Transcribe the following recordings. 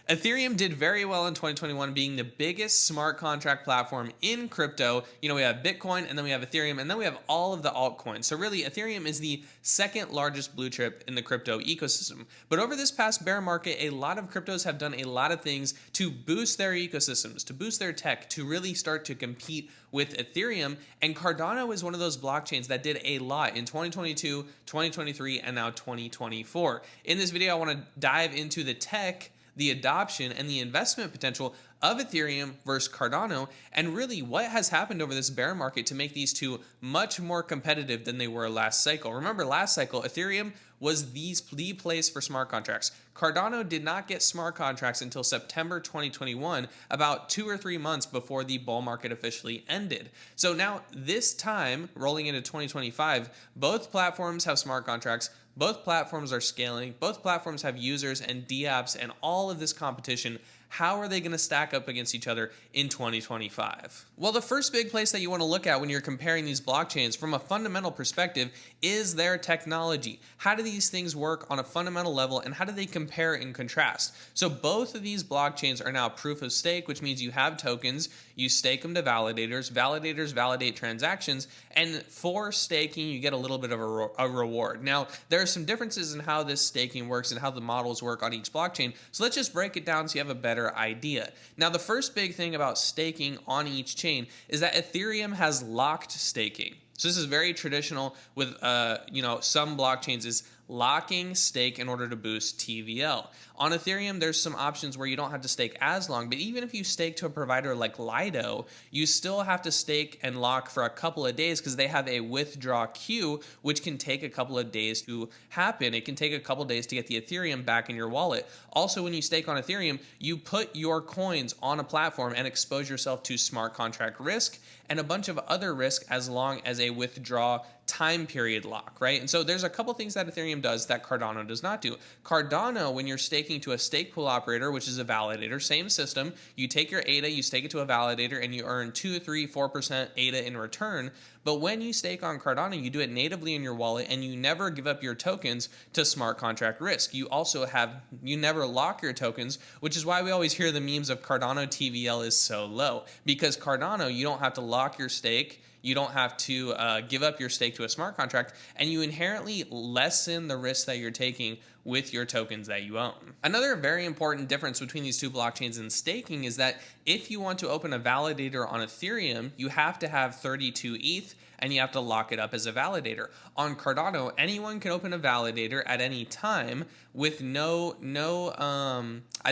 Ethereum did very well in 2021, being the biggest smart contract platform in crypto. We have Bitcoin, and then we have Ethereum, and then we have all of the altcoins. So really, Ethereum is the second largest blue chip in the crypto ecosystem. But over this past bear market, a lot of cryptos have done a lot of things to boost their ecosystems, to boost their tech, to really start to compete with Ethereum. And Cardano is one of those blockchains that did a lot in 2022, 2023, and now 2024. In this video, I want to dive into the tech, the adoption, and the investment potential of Ethereum versus Cardano, and really what has happened over this bear market to make these two much more competitive than they were last cycle. Remember, last cycle, Ethereum was the place for smart contracts. Cardano did not get smart contracts until September 2021, about 2 or 3 months before the bull market officially ended. So now, this time, rolling into 2025, both platforms have smart contracts. Both platforms are scaling. Both platforms have users and dApps and all of this competition. How are they going to stack up against each other in 2025? Well, the first big place that you want to look at when you're comparing these blockchains from a fundamental perspective is their technology. How do these things work on a fundamental level, and how do they compare and contrast? So both of these blockchains are now proof of stake, which means you have tokens, you stake them to validators, validators validate transactions, and for staking, you get a little bit of a reward. Now, there are some differences in how this staking works and how the models work on each blockchain. So let's just break it down so you have a better idea. Now, the first big thing about staking on each chain is that Ethereum has locked staking. So this is very traditional with some blockchains is locking stake in order to boost TVL. On Ethereum, there's some options where you don't have to stake as long, but even if you stake to a provider like Lido, you still have to stake and lock for a couple of days because they have a withdraw queue, which can take a couple of days to happen. It can take a couple of days to get the Ethereum back in your wallet. Also, when you stake on Ethereum, you put your coins on a platform and expose yourself to smart contract risk and a bunch of other risk as long as a withdraw time period lock, right? And so there's a couple things that Ethereum does that Cardano does not do. Cardano, when you're staking to a stake pool operator, which is a validator, same system, you take your ADA, you stake it to a validator, and you earn 2, 3, 4% ADA in return. But when you stake on Cardano, you do it natively in your wallet, and you never give up your tokens to smart contract risk. You never lock your tokens, which is why we always hear the memes of Cardano TVL is so low. Because Cardano, you don't have to lock your stake, you don't have to give up your stake to a smart contract, and you inherently lessen the risk that you're taking with your tokens that you own. Another very important difference between these two blockchains and staking is that if you want to open a validator on Ethereum, you have to have 32 ETH and you have to lock it up as a validator. On Cardano, anyone can open a validator at any time with I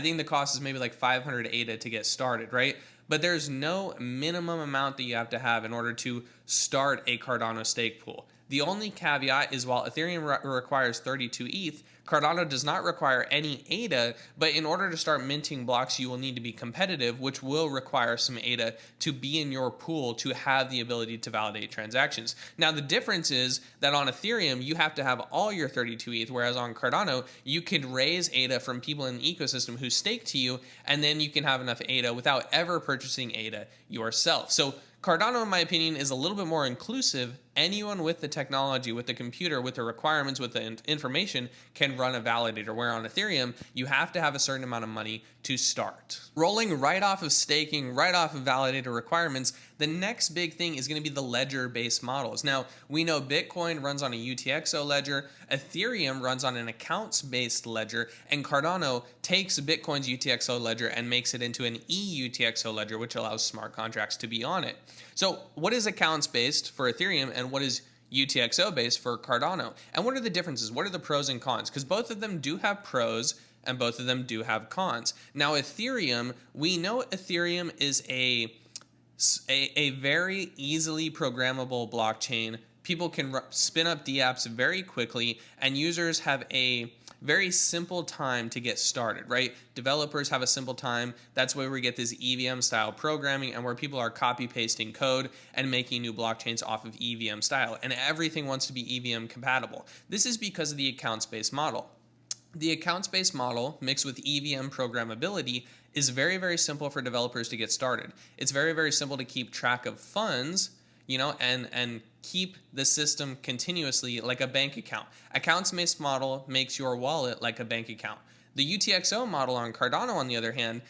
think the cost is maybe like 500 ADA to get started, right? But there's no minimum amount that you have to have in order to start a Cardano stake pool. The only caveat is while Ethereum requires 32 ETH, Cardano does not require any ADA, but in order to start minting blocks, you will need to be competitive, which will require some ADA to be in your pool to have the ability to validate transactions. Now, the difference is that on Ethereum, you have to have all your 32 ETH, whereas on Cardano, you can raise ADA from people in the ecosystem who stake to you, and then you can have enough ADA without ever purchasing ADA yourself. So Cardano, in my opinion, is a little bit more inclusive. Anyone with the technology, with the computer, with the requirements, with the information can run a validator, where on Ethereum, you have to have a certain amount of money to start. Rolling right off of staking, right off of validator requirements, the next big thing is going to be the ledger-based models. Now, we know Bitcoin runs on a UTXO ledger, Ethereum runs on an accounts-based ledger, and Cardano takes Bitcoin's UTXO ledger and makes it into an eUTXO ledger, which allows smart contracts to be on it. So what is accounts-based for Ethereum and what is UTXO based for Cardano? And what are the differences? What are the pros and cons? Because both of them do have pros and both of them do have cons. Now, Ethereum, we know Ethereum is a very easily programmable blockchain. People can spin up dApps very quickly, and users have a very simple time to get started, right? Developers have a simple time. That's where we get this EVM style programming and where people are copy pasting code and making new blockchains off of EVM style. And everything wants to be EVM compatible. This is because of the accounts-based model. The accounts-based model mixed with EVM programmability is very, very simple for developers to get started. It's very, very simple to keep track of funds, and keep the system continuously like a bank account. Accounts-based model makes your wallet like a bank account. The UTXO model on Cardano, on the other hand,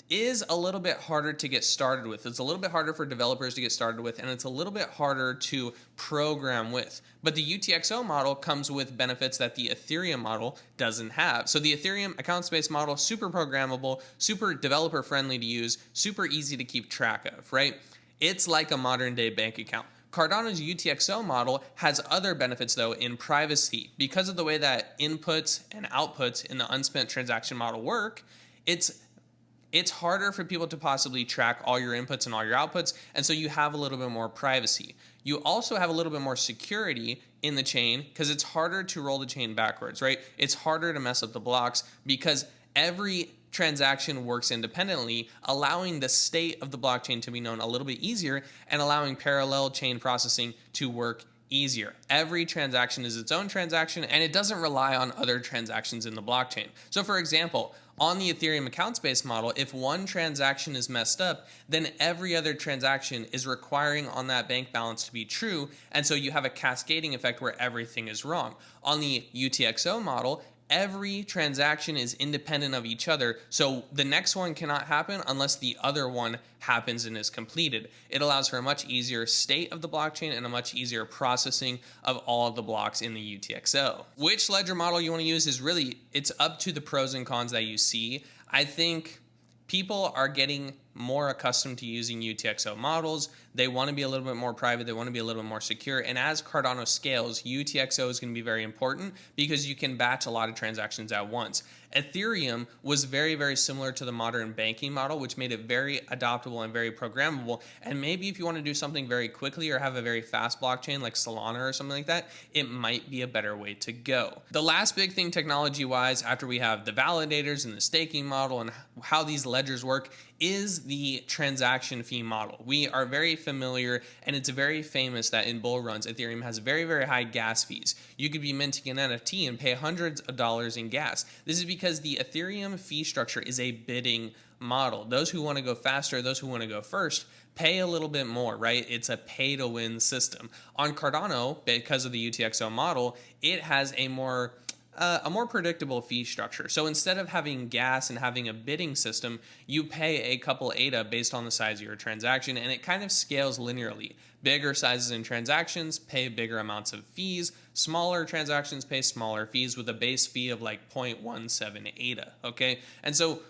is a little bit harder to get started with. It's a little bit harder for developers to get started with, and it's a little bit harder to program with. But the UTXO model comes with benefits that the Ethereum model doesn't have. So the Ethereum accounts-based model, super programmable, super developer friendly to use, super easy to keep track of, right? It's like a modern day bank account. Cardano's UTXO model has other benefits though in privacy. Because of the way that inputs and outputs in the unspent transaction model work, it's harder for people to possibly track all your inputs and all your outputs, and so you have a little bit more privacy. You also have a little bit more security in the chain because it's harder to roll the chain backwards, right? It's harder to mess up the blocks because every transaction works independently, allowing the state of the blockchain to be known a little bit easier and allowing parallel chain processing to work easier. Every transaction is its own transaction and it doesn't rely on other transactions in the blockchain. So for example, on the Ethereum accounts-based model, if one transaction is messed up, then every other transaction is requiring on that bank balance to be true, and so you have a cascading effect where everything is wrong. On the UTXO model, every transaction is independent of each other, so the next one cannot happen unless the other one happens and is completed. It allows for a much easier state of the blockchain and a much easier processing of all of the blocks in the UTXO. Which ledger model you want to use is really, it's up to the pros and cons that you see. I think people are getting more accustomed to using UTXO models. They want to be a little bit more private. They want to be a little bit more secure. And as Cardano scales, UTXO is going to be very important because you can batch a lot of transactions at once. Ethereum was very, very similar to the modern banking model, which made it very adoptable and very programmable. And maybe if you want to do something very quickly or have a very fast blockchain like Solana or something like that, it might be a better way to go. The last big thing technology-wise, after we have the validators and the staking model and how these ledgers work, is the transaction fee model. We are very familiar, and it's very famous that in bull runs, Ethereum has very, very high gas fees. You could be minting an NFT and pay hundreds of dollars in gas. This is because the Ethereum fee structure is a bidding model. Those who want to go faster, those who want to go first, pay a little bit more, right? It's a pay to win system. On Cardano, because of the UTXO model, it has a more predictable fee structure. So instead of having gas and having a bidding system, you pay a couple ADA based on the size of your transaction, and it kind of scales linearly. Bigger sizes in transactions pay bigger amounts of fees. Smaller transactions pay smaller fees with a base fee of like 0.17 ADA, okay? And so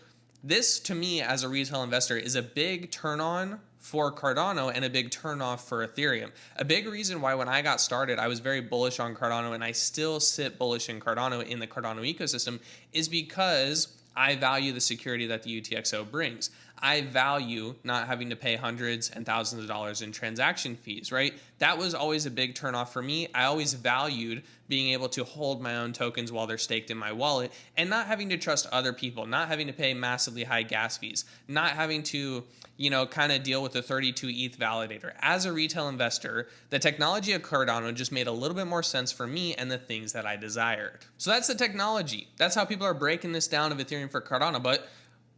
this, to me, as a retail investor, is a big turn on for Cardano and a big turn off for Ethereum. A big reason why when I got started, I was very bullish on Cardano, and I still sit bullish in Cardano, in the Cardano ecosystem, is because I value the security that the UTXO brings. I value not having to pay hundreds and thousands of dollars in transaction fees, right? That was always a big turnoff for me. I always valued being able to hold my own tokens while they're staked in my wallet and not having to trust other people, not having to pay massively high gas fees, not having to, kind of deal with the 32 ETH validator. As a retail investor, the technology of Cardano just made a little bit more sense for me and the things that I desired. So that's the technology. That's how people are breaking this down of Ethereum for Cardano.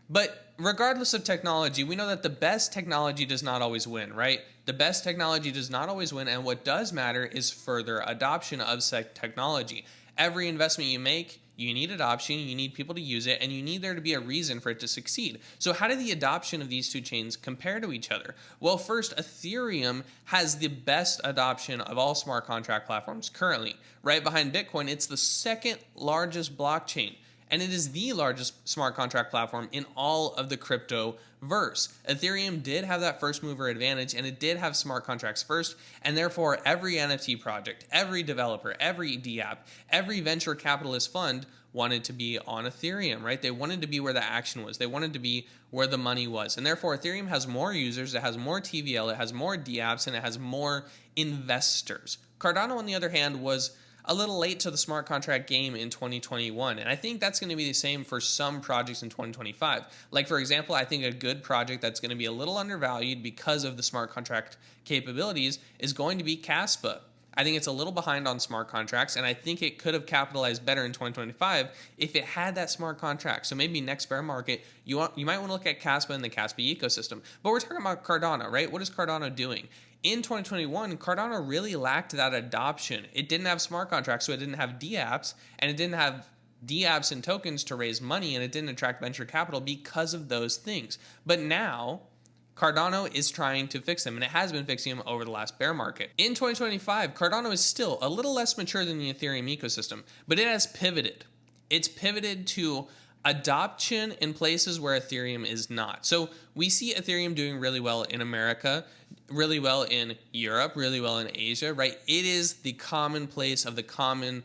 But regardless of technology, we know that the best technology does not always win, right? The best technology does not always win, and what does matter is further adoption of said technology. Every investment you make, you need adoption, you need people to use it, and you need there to be a reason for it to succeed. So how do the adoption of these two chains compare to each other? Well, first, Ethereum has the best adoption of all smart contract platforms currently. Right behind Bitcoin, it's the second largest blockchain. And it is the largest smart contract platform in all of the crypto verse. Ethereum did have that first mover advantage, and it did have smart contracts first, and therefore every NFT project, every developer, every DApp, every venture capitalist fund wanted to be on Ethereum, right? They wanted to be where the action was. They wanted to be where the money was. And therefore Ethereum has more users, it has more TVL, it has more DApps, and it has more investors. Cardano, on the other hand, was a little late to the smart contract game in 2021. And I think that's going to be the same for some projects in 2025. Like, for example, I think a good project that's going to be a little undervalued because of the smart contract capabilities is going to be Caspa. I think it's a little behind on smart contracts, and I think it could have capitalized better in 2025 if it had that smart contract. So maybe next bear market, you might want to look at Caspa and the Caspa ecosystem. But we're talking about Cardano, right? What is Cardano doing? In 2021, Cardano really lacked that adoption. It didn't have smart contracts, so it didn't have DApps, and it didn't have dApps and tokens to raise money, and it didn't attract venture capital because of those things. But now Cardano is trying to fix them, and it has been fixing them over the last bear market. In 2025, Cardano is still a little less mature than the Ethereum ecosystem, but it has pivoted. It's pivoted to adoption in places where Ethereum is not. So we see Ethereum doing really well in America, really well in Europe, really well in Asia, right? It is the commonplace of the common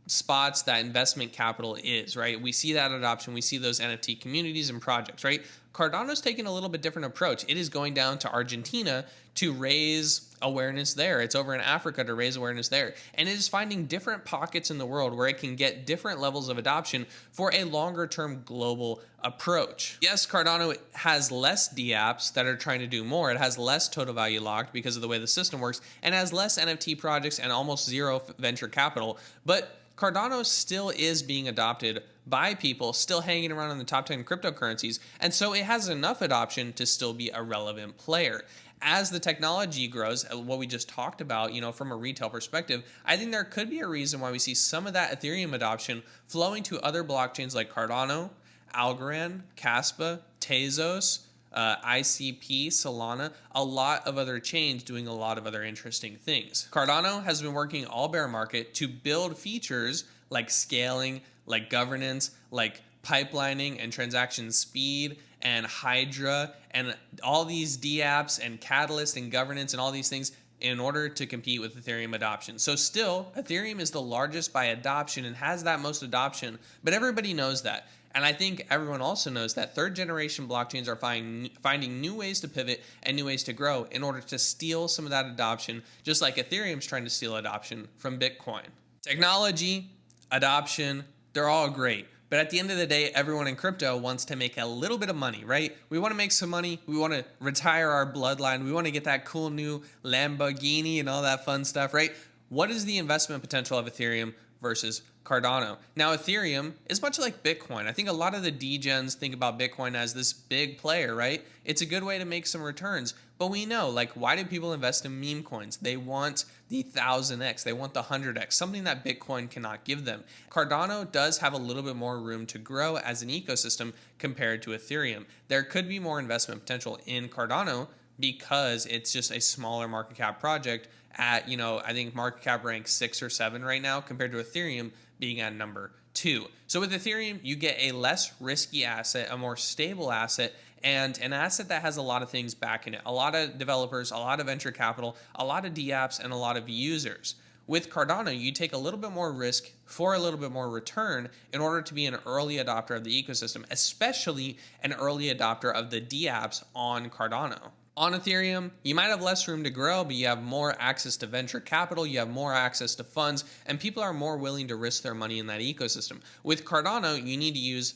spots that investment capital is, right? We see that adoption. We see those NFT communities and projects, right? Cardano's taking a little bit different approach. It is going down to Argentina to raise awareness there. It's over in Africa to raise awareness there. And it is finding different pockets in the world where it can get different levels of adoption for a longer term global approach. Yes, Cardano has less dApps that are trying to do more. It has less total value locked because of the way the system works, and has less NFT projects and almost zero venture capital. But Cardano still is being adopted by people, still hanging around in the top 10 cryptocurrencies, and so it has enough adoption to still be a relevant player. As the technology grows, what we just talked about, from a retail perspective, I think there could be a reason why we see some of that Ethereum adoption flowing to other blockchains like Cardano, Algorand, Caspa, Tezos, ICP, Solana, a lot of other chains doing a lot of other interesting things. Cardano has been working all bear market to build features like scaling, like governance, like pipelining and transaction speed and Hydra and all these dApps and Catalyst and governance and all these things in order to compete with Ethereum adoption. So still, Ethereum is the largest by adoption and has that most adoption, but everybody knows that. And I think everyone also knows that third generation blockchains are finding new ways to pivot and new ways to grow in order to steal some of that adoption, just like Ethereum's trying to steal adoption from Bitcoin. Technology, adoption, they're all great. But at the end of the day, everyone in crypto wants to make a little bit of money, right? We want to make some money. We want to retire our bloodline. We want to get that cool new Lamborghini and all that fun stuff, right? What is the investment potential of Ethereum versus Cardano? Now, Ethereum is much like Bitcoin. I think a lot of the degens think about Bitcoin as this big player, right? It's a good way to make some returns. But we know, why do people invest in meme coins? They want the 1000x, they want the 100x, something that Bitcoin cannot give them. Cardano does have a little bit more room to grow as an ecosystem compared to Ethereum. There could be more investment potential in Cardano because it's just a smaller market cap project at, I think market cap ranks 6 or 7 right now compared to Ethereum being at number 2. So with Ethereum, you get a less risky asset, a more stable asset, and an asset that has a lot of things back in it. A lot of developers, a lot of venture capital, a lot of dApps, and a lot of users. With Cardano, you take a little bit more risk for a little bit more return in order to be an early adopter of the ecosystem, especially an early adopter of the dApps on Cardano. On Ethereum, you might have less room to grow, but you have more access to venture capital, you have more access to funds, and people are more willing to risk their money in that ecosystem. With Cardano, you need to use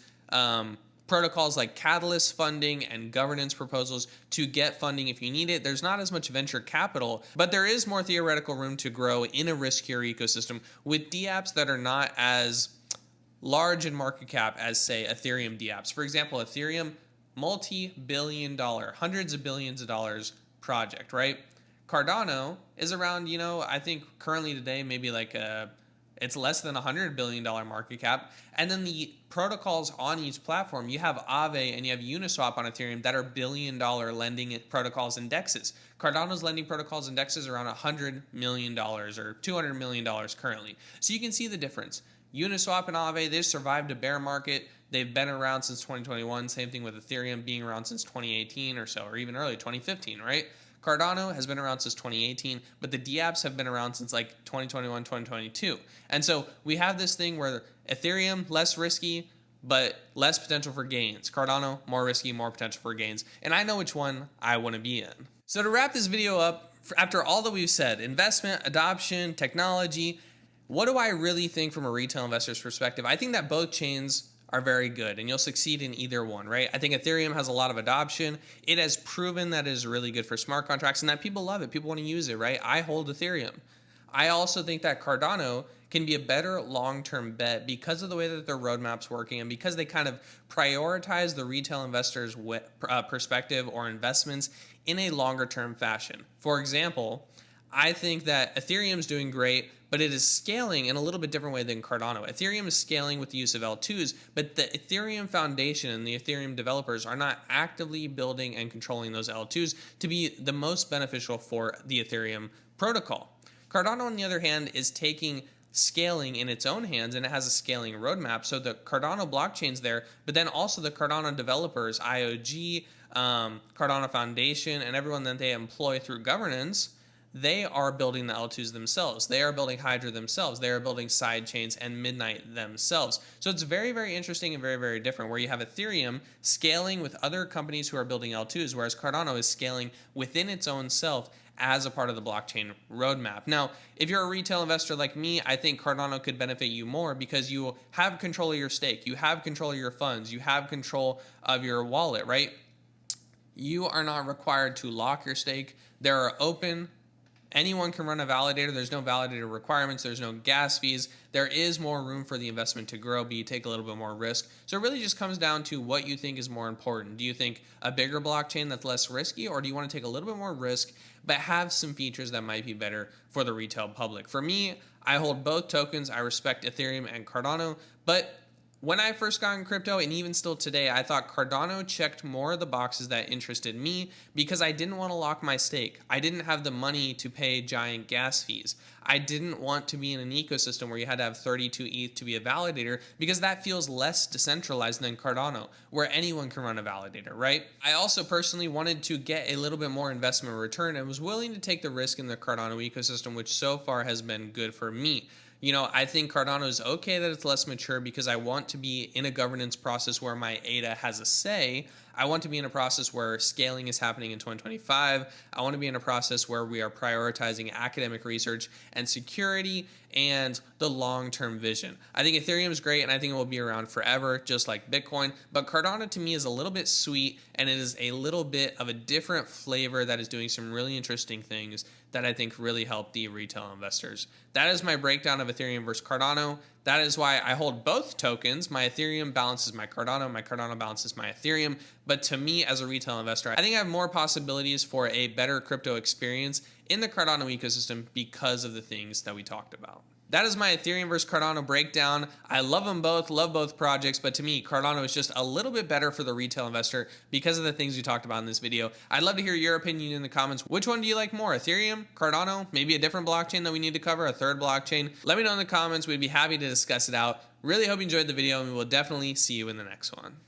protocols like Catalyst funding and governance proposals to get funding if you need it. There's not as much venture capital, but there is more theoretical room to grow in a riskier ecosystem with dApps that are not as large in market cap as, say, Ethereum dApps. For example, Ethereum, multi-billion dollar, hundreds of billions of dollars project, right? Cardano is around, I think currently today, maybe it's less than $100 billion market cap. And then the protocols on each platform, you have Aave and you have Uniswap on Ethereum that are billion-dollar lending protocols and dexes. Cardano's lending protocols and dexes are around $100 million or $200 million currently. So you can see the difference. Uniswap and Aave, they've survived a bear market. They've been around since 2021. Same thing with Ethereum being around since 2018 or so, or even early 2015, right? Cardano has been around since 2018, but the dApps have been around since 2021, 2022. And so we have this thing where Ethereum, less risky, but less potential for gains. Cardano, more risky, more potential for gains. And I know which one I want to be in. So to wrap this video up, after all that we've said, investment, adoption, technology, what do I really think from a retail investor's perspective? I think that both chains are very good and you'll succeed in either one, right? I think Ethereum has a lot of adoption. It has proven that it is really good for smart contracts and that people love it. People want to use it, right? I hold Ethereum. I also think that Cardano can be a better long-term bet because of the way that their roadmap's working and because they kind of prioritize the retail investor's perspective or investments in a longer-term fashion. For example, I think that Ethereum is doing great, but it is scaling in a little bit different way than Cardano. Ethereum is scaling with the use of L2s, but the Ethereum Foundation and the Ethereum developers are not actively building and controlling those L2s to be the most beneficial for the Ethereum protocol. Cardano, on the other hand, is taking scaling in its own hands, and it has a scaling roadmap. So the Cardano blockchain's there, but then also the Cardano developers, IOG, Cardano Foundation, and everyone that they employ through governance, they are building the L2s themselves. They are building Hydra themselves. They are building side chains and Midnight themselves. So it's very, very interesting and very, very different, where you have Ethereum scaling with other companies who are building L2s, whereas Cardano is scaling within its own self as a part of the blockchain roadmap. Now, if you're a retail investor like me, I think Cardano could benefit you more because you have control of your stake, you have control of your funds, you have control of your wallet, right? You are not required to lock your stake. There are open, anyone can run a validator. There's no validator requirements. There's no gas fees. There is more room for the investment to grow, but you take a little bit more risk. So it really just comes down to what you think is more important. Do you think a bigger blockchain that's less risky, or do you want to take a little bit more risk, but have some features that might be better for the retail public? For me, I hold both tokens. I respect Ethereum and Cardano, but when I first got in crypto, and even still today, I thought Cardano checked more of the boxes that interested me because I didn't want to lock my stake. I didn't have the money to pay giant gas fees. I didn't want to be in an ecosystem where you had to have 32 ETH to be a validator, because that feels less decentralized than Cardano, where anyone can run a validator, right? I also personally wanted to get a little bit more investment return and was willing to take the risk in the Cardano ecosystem, which so far has been good for me. You know, I think Cardano is okay that it's less mature because I want to be in a governance process where my ADA has a say. I want to be in a process where scaling is happening in 2025. I want to be in a process where we are prioritizing academic research and security and the long-term vision. I think Ethereum is great, and I think it will be around forever, just like Bitcoin. But Cardano to me is a little bit sweet, and it is a little bit of a different flavor that is doing some really interesting things that I think really help the retail investors. That is my breakdown of Ethereum versus Cardano. That is why I hold both tokens. My Ethereum balances my Cardano balances my Ethereum. But to me, as a retail investor, I think I have more possibilities for a better crypto experience in the Cardano ecosystem because of the things that we talked about. That is my Ethereum versus Cardano breakdown. I love them both, love both projects, but to me, Cardano is just a little bit better for the retail investor because of the things we talked about in this video. I'd love to hear your opinion in the comments. Which one do you like more, Ethereum, Cardano, maybe a different blockchain that we need to cover, a third blockchain? Let me know in the comments. We'd be happy to discuss it out. Really hope you enjoyed the video, and we will definitely see you in the next one.